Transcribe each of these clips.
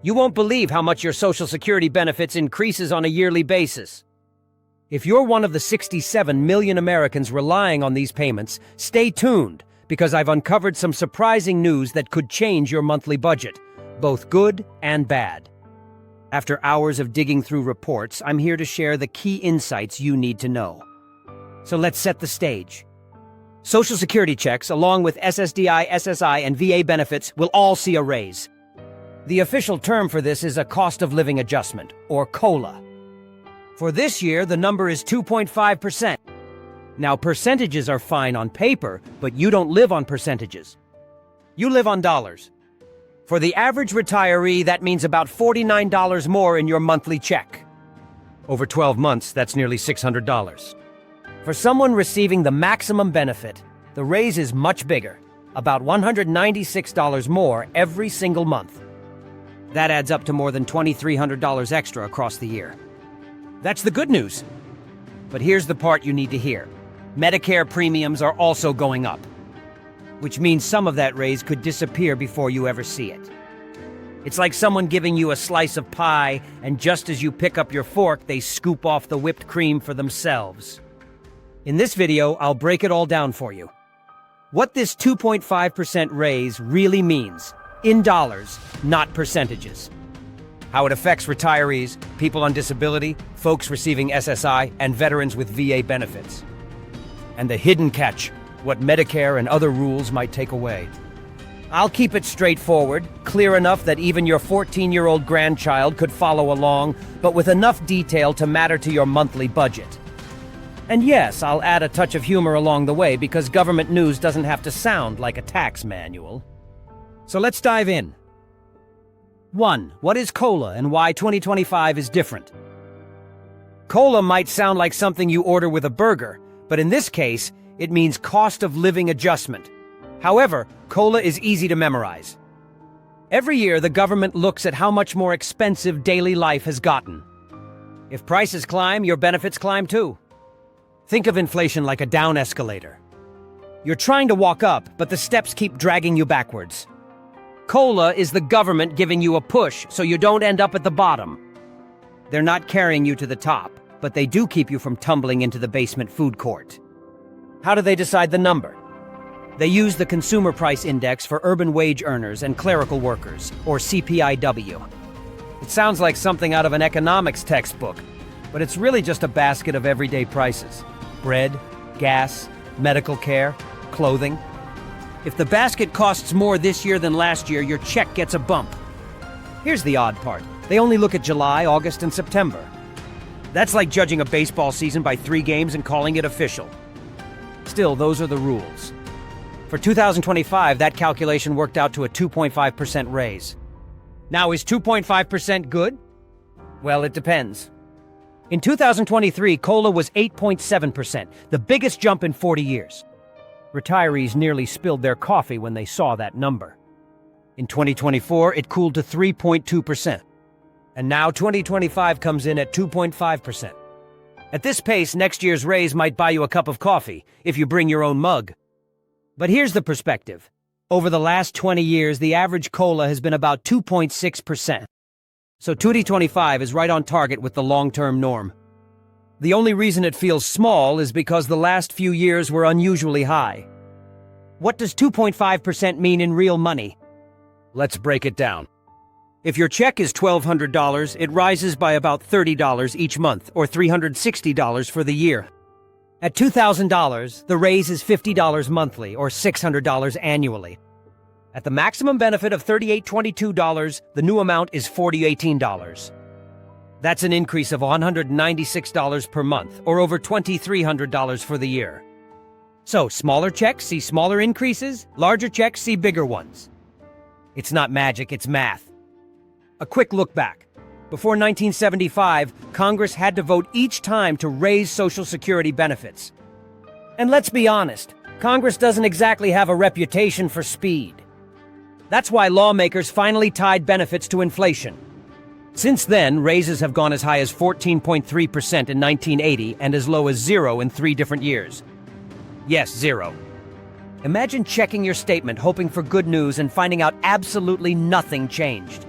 You won't believe how much your Social Security benefits increases on a yearly basis. If you're one of the 67 million Americans relying on these payments, stay tuned, because I've uncovered some surprising news that could change your monthly budget, both good and bad. After hours of digging through reports, I'm here to share the key insights you need to know. So let's set the stage. Social Security checks, along with SSDI, SSI, and VA benefits, will all see a raise. The official term for this is a cost of living adjustment, or COLA. For this year, the number is 2.5%. Now, percentages are fine on paper, but you don't live on percentages. You live on dollars. For the average retiree, that means about $49 more in your monthly check. Over 12 months, that's nearly $600. For someone receiving the maximum benefit, the raise is much bigger, about $196 more every single month. That adds up to more than $2,300 extra across the year. That's the good news. But here's the part you need to hear. Medicare premiums are also going up, which means some of that raise could disappear before you ever see it. It's like someone giving you a slice of pie, and just as you pick up your fork, they scoop off the whipped cream for themselves. In this video, I'll break it all down for you. What this 2.5% raise really means, in dollars, not percentages. How it affects retirees, people on disability, folks receiving SSI, and veterans with VA benefits. And the hidden catch, what Medicare and other rules might take away. I'll keep it straightforward, clear enough that even your 14-year-old grandchild could follow along, but with enough detail to matter to your monthly budget. And yes, I'll add a touch of humor along the way because government news doesn't have to sound like a tax manual. So let's dive in. 1. What is COLA and why 2025 is different? COLA might sound like something you order with a burger, but in this case, it means cost of living adjustment. However, COLA is easy to memorize. Every year, the government looks at how much more expensive daily life has gotten. If prices climb, your benefits climb too. Think of inflation like a down escalator. You're trying to walk up, but the steps keep dragging you backwards. COLA is the government giving you a push so you don't end up at the bottom. They're not carrying you to the top, but they do keep you from tumbling into the basement food court. How do they decide the number? They use the Consumer Price Index for urban wage earners and clerical workers, or CPIW. It sounds like something out of an economics textbook, but it's really just a basket of everyday prices. Bread, gas, medical care, clothing. If the basket costs more this year than last year, your check gets a bump. Here's the odd part. They only look at July, August, and September. That's like judging a baseball season by 3 games and calling it official. Still, those are the rules. For 2025, that calculation worked out to a 2.5% raise. Now, is 2.5% good? Well, it depends. In 2023, COLA was 8.7%, the biggest jump in 40 years. Retirees nearly spilled their coffee when they saw that number. In 2024, it cooled to 3.2%. And now 2025 comes in at 2.5%. At this pace, next year's raise might buy you a cup of coffee, if you bring your own mug. But here's the perspective. Over the last 20 years, the average COLA has been about 2.6%. So 2025 is right on target with the long-term norm. The only reason it feels small is because the last few years were unusually high. What does 2.5% mean in real money? Let's break it down. If your check is $1,200, it rises by about $30 each month, or $360 for the year. At $2,000, the raise is $50 monthly, or $600 annually. At the maximum benefit of $3,822, the new amount is $4,018. That's an increase of $196 per month, or over $2,300 for the year. So, smaller checks see smaller increases, larger checks see bigger ones. It's not magic, it's math. A quick look back. Before 1975, Congress had to vote each time to raise Social Security benefits. And let's be honest, Congress doesn't exactly have a reputation for speed. That's why lawmakers finally tied benefits to inflation. Since then, raises have gone as high as 14.3% in 1980 and as low as 0 in 3 different years. Yes, 0. Imagine checking your statement hoping for good news and finding out absolutely nothing changed.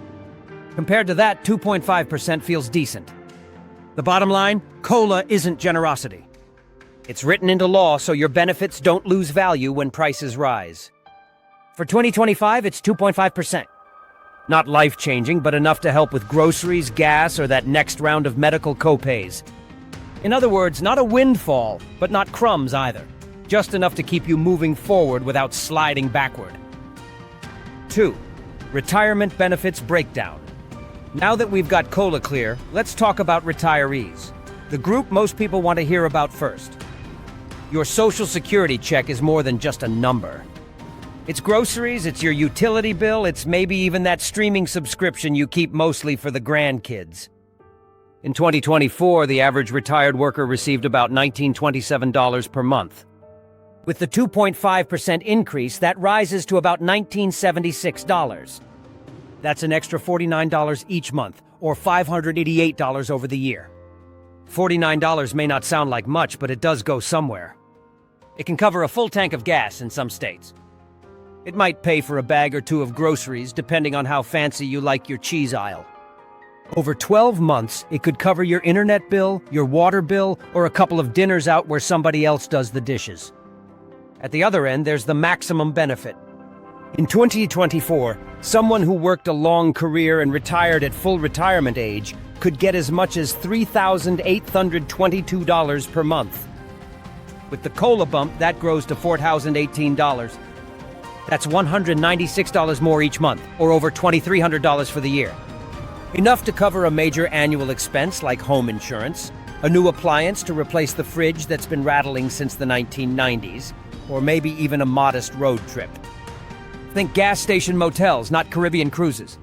Compared to that, 2.5% feels decent. The bottom line, COLA isn't generosity. It's written into law so your benefits don't lose value when prices rise. For 2025, it's 2.5%. Not life-changing, but enough to help with groceries, gas, or that next round of medical copays. In other words, not a windfall, but not crumbs either. Just enough to keep you moving forward without sliding backward. 2. Retirement benefits breakdown. Now that we've got COLA clear, let's talk about retirees. The group most people want to hear about first. Your Social Security check is more than just a number. It's groceries, it's your utility bill, it's maybe even that streaming subscription you keep mostly for the grandkids. In 2024, the average retired worker received about $1,927 per month. With the 2.5% increase, that rises to about $1,976. That's an extra $49 each month, or $588 over the year. $49 may not sound like much, but it does go somewhere. It can cover a full tank of gas in some states. It might pay for a bag or two of groceries, depending on how fancy you like your cheese aisle. Over 12 months, it could cover your internet bill, your water bill, or a couple of dinners out where somebody else does the dishes. At the other end, there's the maximum benefit. In 2024, someone who worked a long career and retired at full retirement age could get as much as $3,822 per month. With the COLA bump, that grows to $4,018. That's $196 more each month, or over $2,300 for the year. Enough to cover a major annual expense like home insurance, a new appliance to replace the fridge that's been rattling since the 1990s, or maybe even a modest road trip. Think gas station motels, not Caribbean cruises.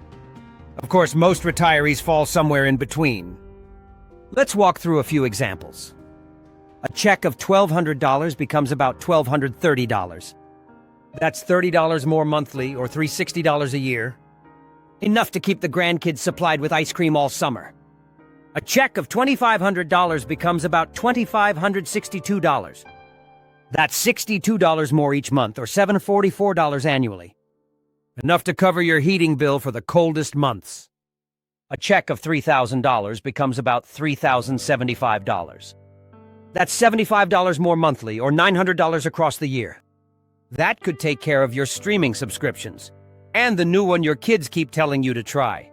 Of course, most retirees fall somewhere in between. Let's walk through a few examples. A check of $1,200 becomes about $1,230. That's $30 more monthly, or $360 a year. Enough to keep the grandkids supplied with ice cream all summer. A check of $2,500 becomes about $2,562. That's $62 more each month, or $744 annually. Enough to cover your heating bill for the coldest months. A check of $3,000 becomes about $3,075. That's $75 more monthly, or $900 across the year. That could take care of your streaming subscriptions, and the new one your kids keep telling you to try.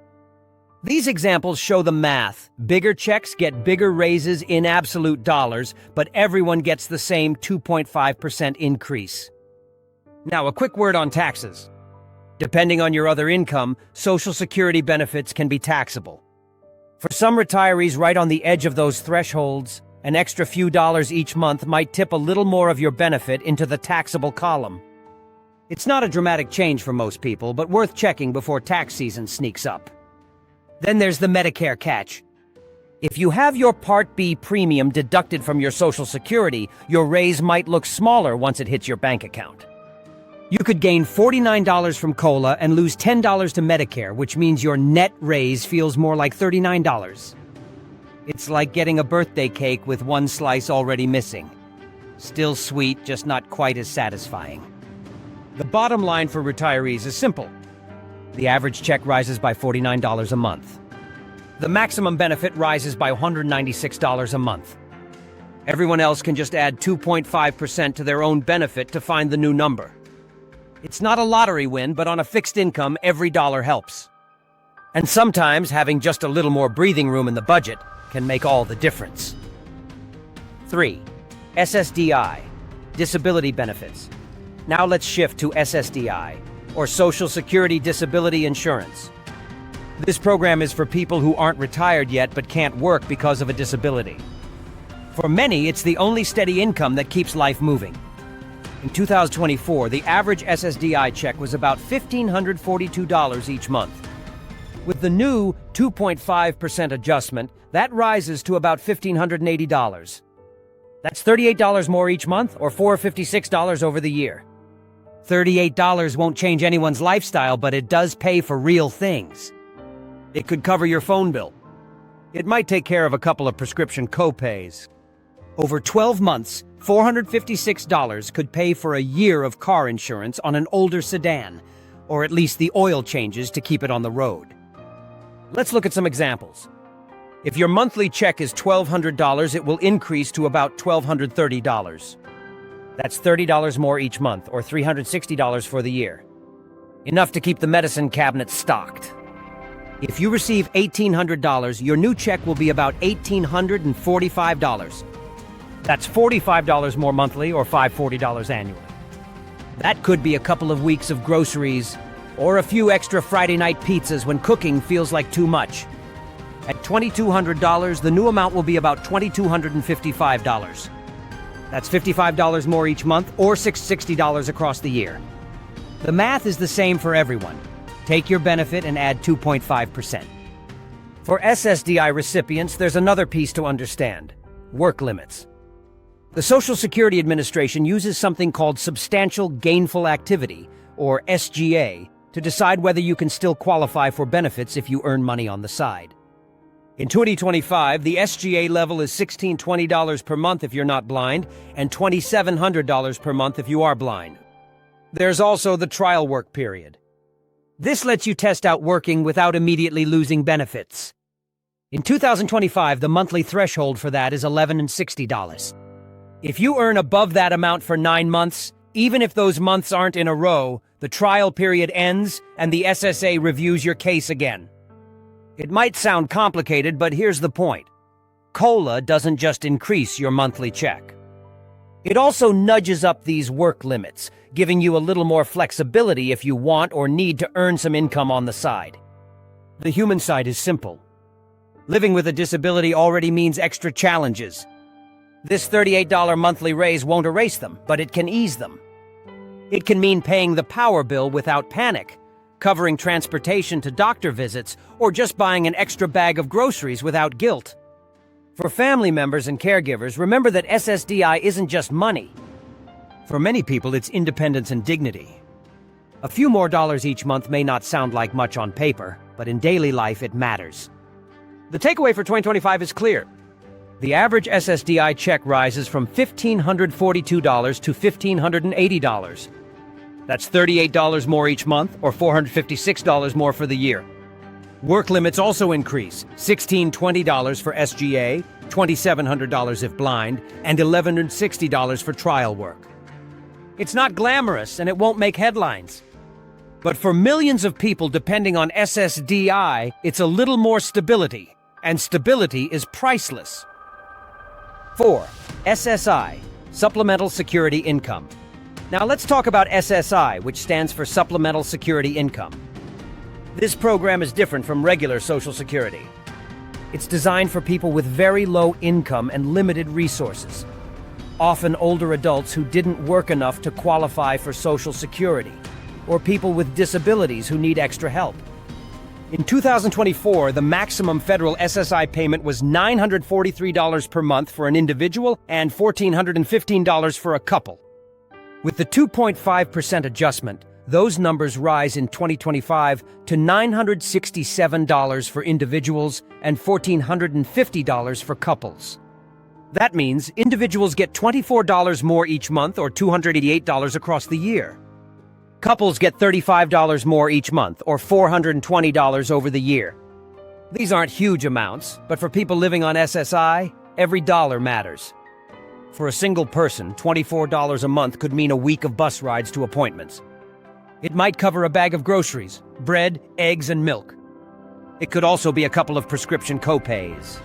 These examples show the math. Bigger checks get bigger raises in absolute dollars, but everyone gets the same 2.5% increase. Now, a quick word on taxes. Depending on your other income, Social Security benefits can be taxable. For some retirees right on the edge of those thresholds, an extra few dollars each month might tip a little more of your benefit into the taxable column. It's not a dramatic change for most people, but worth checking before tax season sneaks up. Then there's the Medicare catch. If you have your Part B premium deducted from your Social Security, your raise might look smaller once it hits your bank account. You could gain $49 from COLA and lose $10 to Medicare, which means your net raise feels more like $39. It's like getting a birthday cake with one slice already missing. Still sweet, just not quite as satisfying. The bottom line for retirees is simple. The average check rises by $49 a month. The maximum benefit rises by $196 a month. Everyone else can just add 2.5% to their own benefit to find the new number. It's not a lottery win, but on a fixed income, every dollar helps. And sometimes having just a little more breathing room in the budget can make all the difference. 3. SSDI, disability benefits. Now let's shift to SSDI, or Social Security Disability Insurance. This program is for people who aren't retired yet but can't work because of a disability. For many, it's the only steady income that keeps life moving. In 2024, the average SSDI check was about $1,542 each month. With the new 2.5% adjustment, that rises to about $1,580. That's $38 more each month, or $456 over the year. $38 won't change anyone's lifestyle, but it does pay for real things. It could cover your phone bill. It might take care of a couple of prescription copays. Over 12 months, $456 could pay for a year of car insurance on an older sedan, or at least the oil changes to keep it on the road. Let's look at some examples. If your monthly check is $1,200, it will increase to about $1,230. That's $30 more each month, or $360 for the year. Enough to keep the medicine cabinet stocked. If you receive $1,800, your new check will be about $1,845. That's $45 more monthly, or $540 annually. That could be a couple of weeks of groceries, or a few extra Friday night pizzas when cooking feels like too much. At $2,200, the new amount will be about $2,255. That's $55 more each month, or $660 across the year. The math is the same for everyone. Take your benefit and add 2.5%. For SSDI recipients, there's another piece to understand: work limits. The Social Security Administration uses something called Substantial Gainful Activity, or SGA, to decide whether you can still qualify for benefits if you earn money on the side. In 2025, the SGA level is $1,620 per month if you're not blind, and $2,700 per month if you are blind. There's also the trial work period. This lets you test out working without immediately losing benefits. In 2025, the monthly threshold for that is $1,160. If you earn above that amount for 9 months, even if those months aren't in a row, the trial period ends and the SSA reviews your case again. It might sound complicated, but here's the point. COLA doesn't just increase your monthly check. It also nudges up these work limits, giving you a little more flexibility if you want or need to earn some income on the side. The human side is simple. Living with a disability already means extra challenges. This $38 monthly raise won't erase them, but it can ease them. It can mean paying the power bill without panic, covering transportation to doctor visits, or just buying an extra bag of groceries without guilt. For family members and caregivers, remember that SSDI isn't just money. For many people, it's independence and dignity. A few more dollars each month may not sound like much on paper, but in daily life it matters. The takeaway for 2025 is clear. The average SSDI check rises from $1,542 to $1,580. That's $38 more each month, or $456 more for the year. Work limits also increase: $1,620 for SGA, $2,700 if blind, and $1,160 for trial work. It's not glamorous, and it won't make headlines. But for millions of people depending on SSDI, it's a little more stability, and stability is priceless. 4. SSI, Supplemental Security Income. Now let's talk about SSI, which stands for Supplemental Security Income. This program is different from regular Social Security. It's designed for people with very low income and limited resources, often older adults who didn't work enough to qualify for Social Security, or people with disabilities who need extra help. In 2024, the maximum federal SSI payment was $943 per month for an individual and $1,415 for a couple. With the 2.5% adjustment, those numbers rise in 2025 to $967 for individuals and $1,450 for couples. That means individuals get $24 more each month, or $288 across the year. Couples get $35 more each month, or $420 over the year. These aren't huge amounts, but for people living on SSI, every dollar matters. For a single person, $24 a month could mean a week of bus rides to appointments. It might cover a bag of groceries, bread, eggs, and milk. It could also be a couple of prescription co-pays.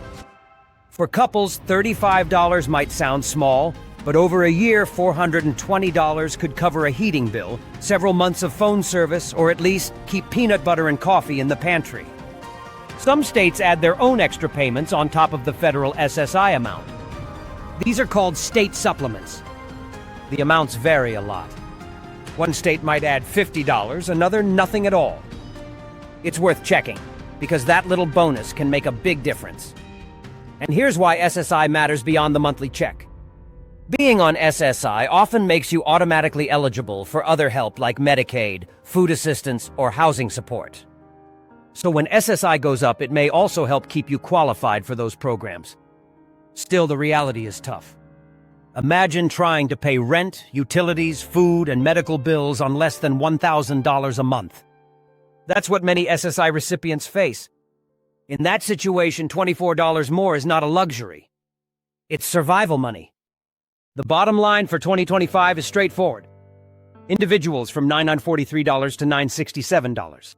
For couples, $35 might sound small, but over a year, $420 could cover a heating bill, several months of phone service, or at least keep peanut butter and coffee in the pantry. Some states add their own extra payments on top of the federal SSI amount. These are called state supplements. The amounts vary a lot. One state might add $50, another nothing at all. It's worth checking, because that little bonus can make a big difference. And here's why SSI matters beyond the monthly check. Being on SSI often makes you automatically eligible for other help like Medicaid, food assistance, or housing support. So when SSI goes up, it may also help keep you qualified for those programs. Still, the reality is tough. Imagine trying to pay rent, utilities, food, and medical bills on less than $1,000 a month. That's what many SSI recipients face. In that situation, $24 more is not a luxury. It's survival money. The bottom line for 2025 is straightforward. Individuals from $943 to $967.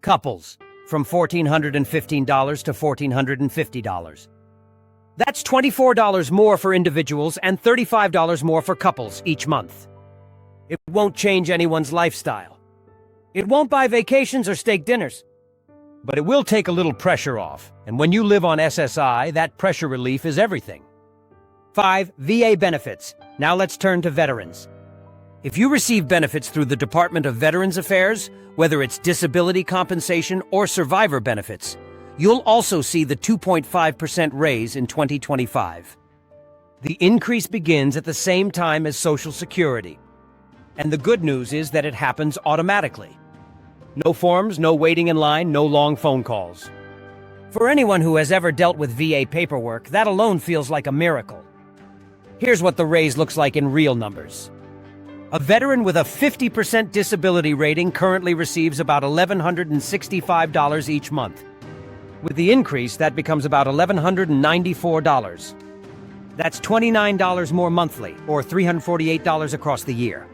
Couples from $1,415 to $1,450. That's $24 more for individuals and $35 more for couples each month. It won't change anyone's lifestyle. It won't buy vacations or steak dinners. But it will take a little pressure off, and when you live on SSI, that pressure relief is everything. 5. VA benefits. Now let's turn to veterans. If you receive benefits through the Department of Veterans Affairs, whether it's disability compensation or survivor benefits, you'll also see the 2.5% raise in 2025. The increase begins at the same time as Social Security. And the good news is that it happens automatically. No forms, no waiting in line, no long phone calls. For anyone who has ever dealt with VA paperwork, that alone feels like a miracle. Here's what the raise looks like in real numbers. A veteran with a 50% disability rating currently receives about $1,165 each month. With the increase, that becomes about $1,194. That's $29 more monthly, or $348 across the year.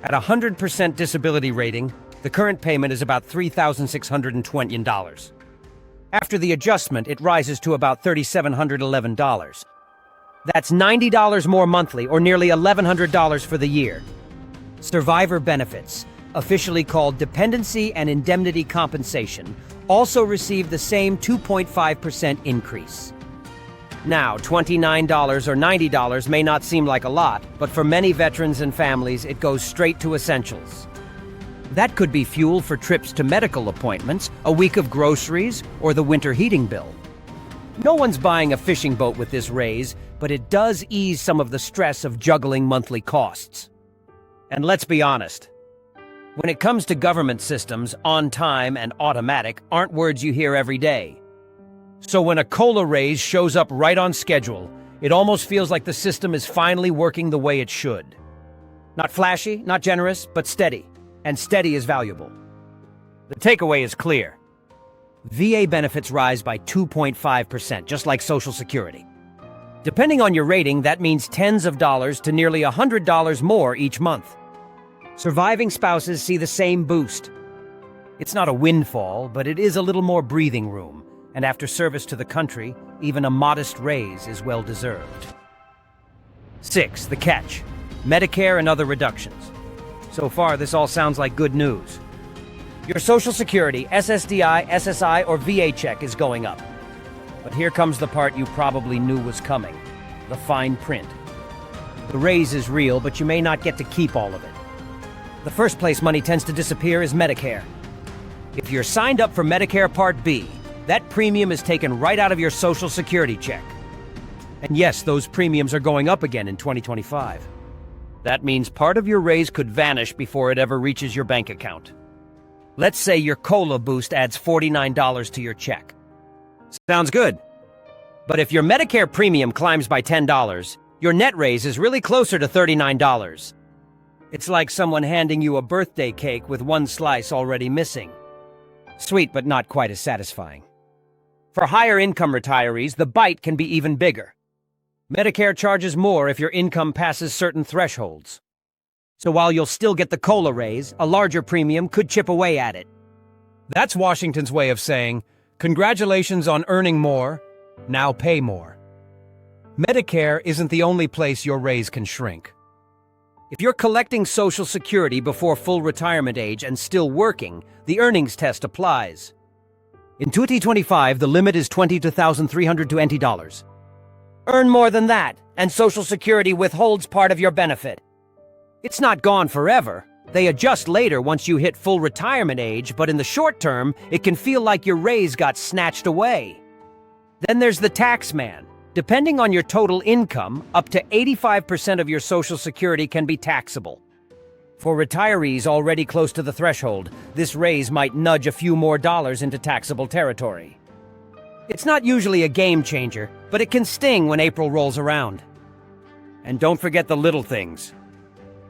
At a 100% disability rating, the current payment is about $3,620. After the adjustment, it rises to about $3,711. That's $90 more monthly, or nearly $1,100 for the year. Survivor benefits, officially called dependency and indemnity compensation, also receive the same 2.5% increase. Now, $29 or $90 may not seem like a lot, but for many veterans and families, it goes straight to essentials. That could be fuel for trips to medical appointments, a week of groceries, or the winter heating bill. No one's buying a fishing boat with this raise, but it does ease some of the stress of juggling monthly costs. And let's be honest, when it comes to government systems, on time and automatic aren't words you hear every day. So when a COLA raise shows up right on schedule, it almost feels like the system is finally working the way it should. Not flashy, not generous, but steady. And steady is valuable. The takeaway is clear. VA benefits rise by 2.5%, just like Social Security. Depending on your rating, that means tens of dollars to nearly $100 more each month. Surviving spouses see the same boost. It's not a windfall, but it is a little more breathing room, and after service to the country, even a modest raise is well deserved. 6. The catch: Medicare and other reductions. So far, this all sounds like good news. Your Social Security, SSDI, SSI, or VA check is going up. But here comes the part you probably knew was coming: the fine print. The raise is real, but you may not get to keep all of it. The first place money tends to disappear is Medicare. If you're signed up for Medicare Part B, that premium is taken right out of your Social Security check. And yes, those premiums are going up again in 2025. That means part of your raise could vanish before it ever reaches your bank account. Let's say your COLA boost adds $49 to your check. Sounds good. But if your Medicare premium climbs by $10, your net raise is really closer to $39. It's like someone handing you a birthday cake with one slice already missing. Sweet, but not quite as satisfying. For higher income retirees, the bite can be even bigger. Medicare charges more if your income passes certain thresholds. So while you'll still get the COLA raise, a larger premium could chip away at it. That's Washington's way of saying, congratulations on earning more, now pay more. Medicare isn't the only place your raise can shrink. If you're collecting Social Security before full retirement age and still working, the earnings test applies. In 2025, the limit is $22,320. Earn more than that, and Social Security withholds part of your benefit. It's not gone forever. They adjust later once you hit full retirement age, but in the short term, it can feel like your raise got snatched away. Then there's the tax man. Depending on your total income, up to 85% of your Social Security can be taxable. For retirees already close to the threshold, this raise might nudge a few more dollars into taxable territory. It's not usually a game changer, but it can sting when April rolls around. And don't forget the little things.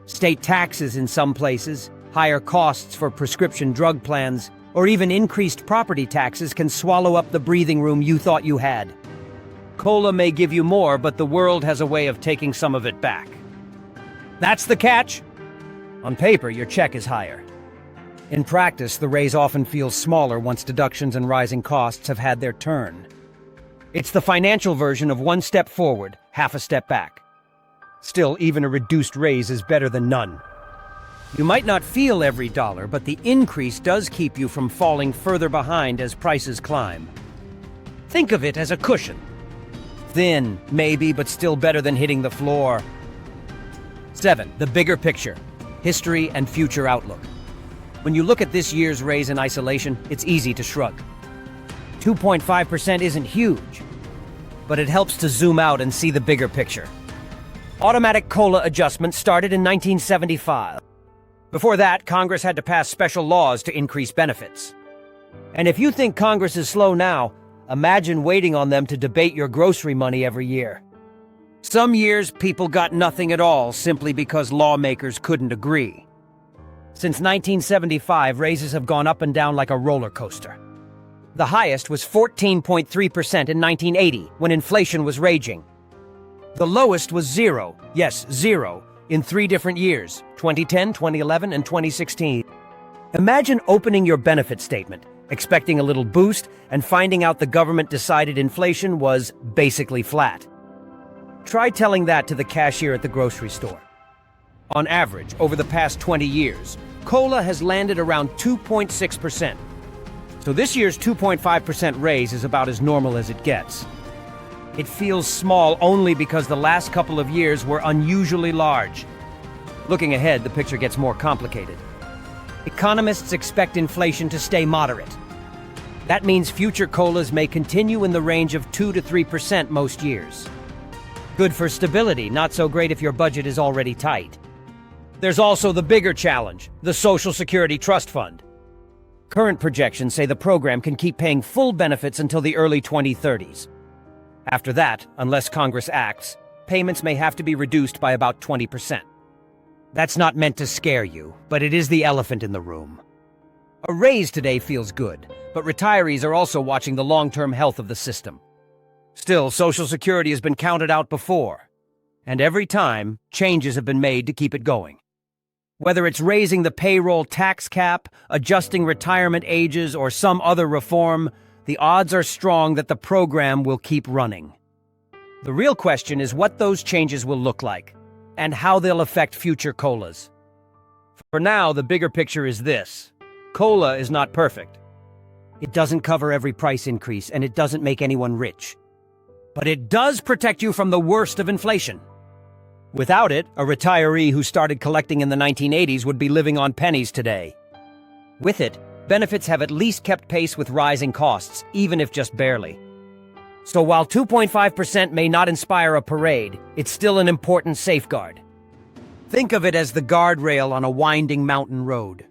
State taxes in some places, higher costs for prescription drug plans, or even increased property taxes can swallow up the breathing room you thought you had. COLA may give you more, but the world has a way of taking some of it back. That's the catch. On paper, your check is higher. In practice, the raise often feels smaller once deductions and rising costs have had their turn. It's the financial version of one step forward, half a step back. Still, even a reduced raise is better than none. You might not feel every dollar, but the increase does keep you from falling further behind as prices climb. Think of it as a cushion. Thin, maybe, but still better than hitting the floor. 7. The bigger picture. History and future outlook. When you look at this year's raise in isolation, it's easy to shrug. 2.5% isn't huge, but it helps to zoom out and see the bigger picture. Automatic COLA adjustments started in 1975. Before that, Congress had to pass special laws to increase benefits. And if you think Congress is slow now, imagine waiting on them to debate your grocery money every year. Some years, people got nothing at all simply because lawmakers couldn't agree. Since 1975, raises have gone up and down like a roller coaster. The highest was 14.3% in 1980, when inflation was raging. The lowest was zero, yes, zero, in 3 different years, 2010, 2011, and 2016. Imagine opening your benefit statement, expecting a little boost, and finding out the government decided inflation was basically flat. Try telling that to the cashier at the grocery store. On average, over the past 20 years, COLA has landed around 2.6%. So this year's 2.5% raise is about as normal as it gets. It feels small only because the last couple of years were unusually large. Looking ahead, the picture gets more complicated. Economists expect inflation to stay moderate. That means future COLAs may continue in the range of 2 to 3% most years. Good for stability, not so great if your budget is already tight. There's also the bigger challenge, the Social Security Trust Fund. Current projections say the program can keep paying full benefits until the early 2030s. After that, unless Congress acts, payments may have to be reduced by about 20%. That's not meant to scare you, but it is the elephant in the room. A raise today feels good, but retirees are also watching the long-term health of the system. Still, Social Security has been counted out before, and every time, changes have been made to keep it going. Whether it's raising the payroll tax cap, adjusting retirement ages, or some other reform, the odds are strong that the program will keep running. The real question is what those changes will look like, and how they'll affect future COLAs. For now, the bigger picture is this. COLA is not perfect. It doesn't cover every price increase, and it doesn't make anyone rich. But it does protect you from the worst of inflation. Without it, a retiree who started collecting in the 1980s would be living on pennies today. With it, benefits have at least kept pace with rising costs, even if just barely. So while 2.5% may not inspire a parade, it's still an important safeguard. Think of it as the guardrail on a winding mountain road.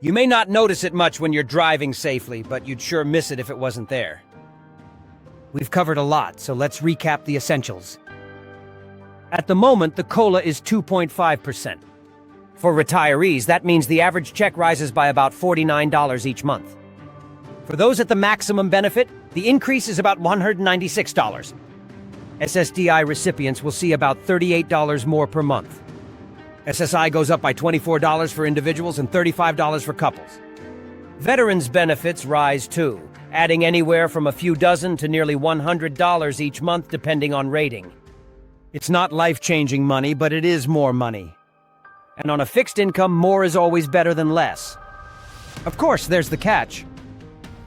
You may not notice it much when you're driving safely, but you'd sure miss it if it wasn't there. We've covered a lot, so let's recap the essentials. At the moment, the COLA is 2.5%. For retirees, that means the average check rises by about $49 each month. For those at the maximum benefit, the increase is about $196. SSDI recipients will see about $38 more per month. SSI goes up by $24 for individuals and $35 for couples. Veterans' benefits rise too, adding anywhere from a few dozen to nearly $100 each month depending on rating. It's not life-changing money, but it is more money. And on a fixed income, more is always better than less. Of course, there's the catch.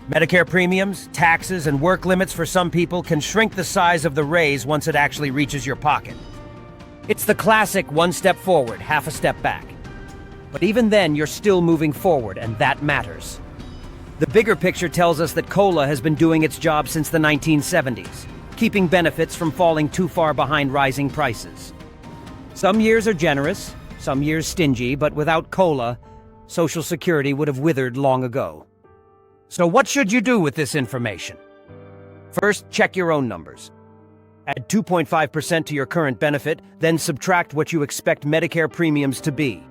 Medicare premiums, taxes, and work limits for some people can shrink the size of the raise once it actually reaches your pocket. It's the classic one step forward, half a step back. But even then, you're still moving forward, and that matters. The bigger picture tells us that COLA has been doing its job since the 1970s, keeping benefits from falling too far behind rising prices. Some years are generous, some years stingy, but without COLA, Social Security would have withered long ago. So what should you do with this information? First, check your own numbers. Add 2.5% to your current benefit, then subtract what you expect Medicare premiums to be.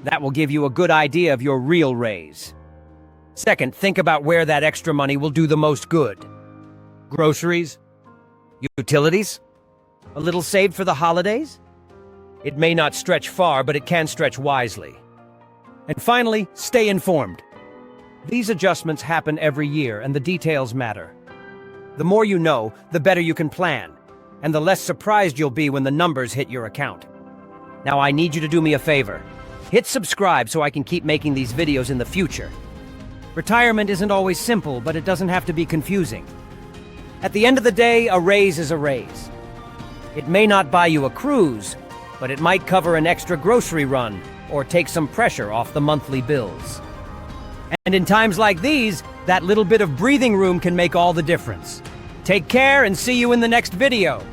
That will give you a good idea of your real raise. Second, think about where that extra money will do the most good. Groceries? Utilities? A little saved for the holidays? It may not stretch far, but it can stretch wisely. And finally, stay informed. These adjustments happen every year, and the details matter. The more you know, the better you can plan, and the less surprised you'll be when the numbers hit your account. Now I need you to do me a favor. Hit subscribe so I can keep making these videos in the future. Retirement isn't always simple, but it doesn't have to be confusing. At the end of the day, a raise is a raise. It may not buy you a cruise, but it might cover an extra grocery run or take some pressure off the monthly bills. And in times like these, that little bit of breathing room can make all the difference. Take care and see you in the next video.